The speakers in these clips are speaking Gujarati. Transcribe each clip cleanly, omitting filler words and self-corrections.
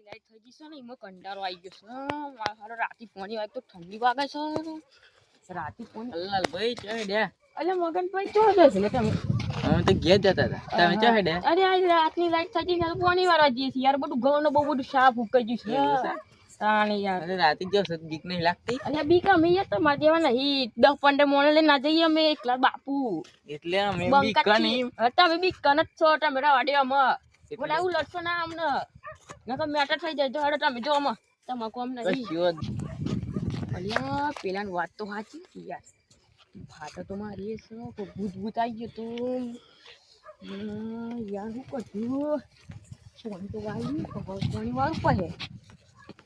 લાઈટ થઈ ગઈ છે ને એમાં કંટાળો આવી ગયો છે મારા હારો રાતે પોણી વાગે તો ઠંડી વાગે છે રાતે પોણી લાલ ભાઈ ચાહે દે અલે મગનભાઈ ચો દે છે તમે અમે તો ઘેર જતા હતા તમે ચાહે દે અરે આ રાતની લાઈટ થઈ ગઈ ને પોણી વાળા જઈએ છે યાર બધું ઘઉં ને બહુ બધું સાફ ઉકાઈ ગયું છે તાણી યાર અરે રાતે જો બીક નહીં લાગતી અલ્યા બીક અમે યાર તમારે જેવા નહીં 10-15 મોણે લઈને ના જઈએ અમે એકલા બાપુ એટલે અમે બીક નહીં તમે બીક કન જ છો તમે રાડે અમે બોલા એવું લડશો ના અમને નકર મેટર થઈ જાય જો હેડો તમે જો અમે તમારે કોમ નહીં અલ્યા પેલાની વાત તો સાચી છે યાર ભાતો તો મારી છે કોઈ ભૂત ભૂત આવી ગયો તું યાર શું કર્યું સોની તો વાળી સોની વાળું પડે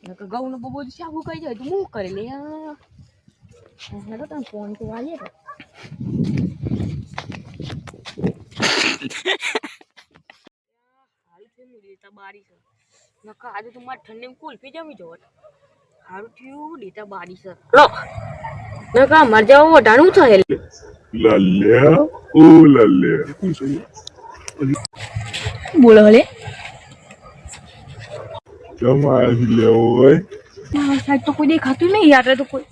નકર ઘઉંનું બહુ બધું સાબુ કહી જાય તો હું કરે લે હેડો તમે ફોન તો વાળીએ તો હાલ છે દેતા બારી છે નકર આજે તો મારે ઠંડી કુલ્ફી જમી જવો સારું થયું દેતા બારી છે નકર અમારે જવું વઢાણું છે લાલ્યા ઓ લાલ્યા બોલો હલે તમારે લેવો હોય સાહેબ તો કોઈ દેખાતું નહીં યાર તો કોઈ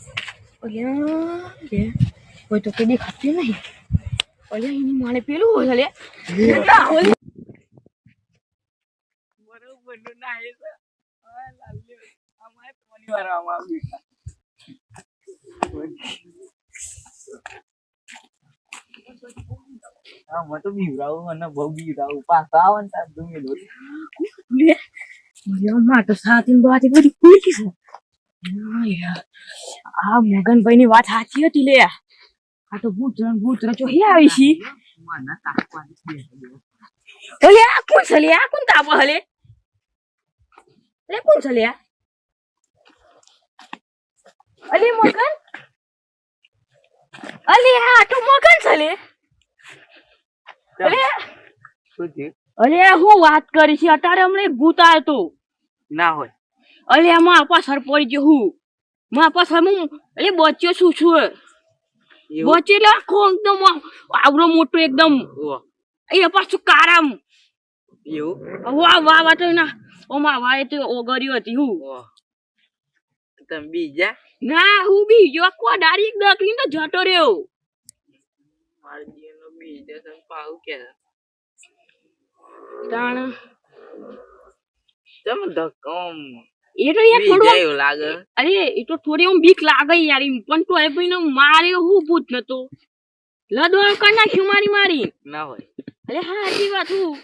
કોઈ તો કોઈ દેખાતું નહીં અલ્યા એની માને પેલું હોય લે બરોબર નું ના હે સર અમારે પોની વાળવામાં આવ્યું હું તો બીવરાવું અને બહુ બીવરાવું પાછા આવે ને તાર તમે લો માં તો સાથી બાથી બધી પૂછી છે આ મગનભાઈ ની વાત સાચી હતી લે આ તો ભૂત જો હે આવી છી મને તાકવાની ઓલે આ કોણ છે લે આ કોણ તાબો હલે લે કોણ છે લે અલે મગન અલે આ તો મગન છે લે અલે શું છે અલે હું વાત કરી છે અટારે હમણે ભૂત આવ્યો તો ના હોય અલે મારા પાછળ પડી ગયો હું મારા પાછળ હું અલે બચ્યો શું છું બચ્યો એટલે આખો એકદમ આવડો મોટો એકદમ એ પાછું કારામ એવું વાહ વાહ વાહ તો ના ઓમાં વાય તો ઓગર્યો હતી હું તમે બીજા ના હું બીજો આખો ડાયરેક્ટ દકલી ને જતો રહ્યો મારા જીવનો બીજા તમે પાહુ કે તાણ તમે ધક્કમ એ તો યાર થોડું એવું લાગે અરે એ તો થોડી હું બીક લાગે યાર પણ તો એ ભાઈ મારે હું ભૂત નતો લડવાનું કરી નાખ્યું મારી ના હોય અરે હા સાચી વાત હું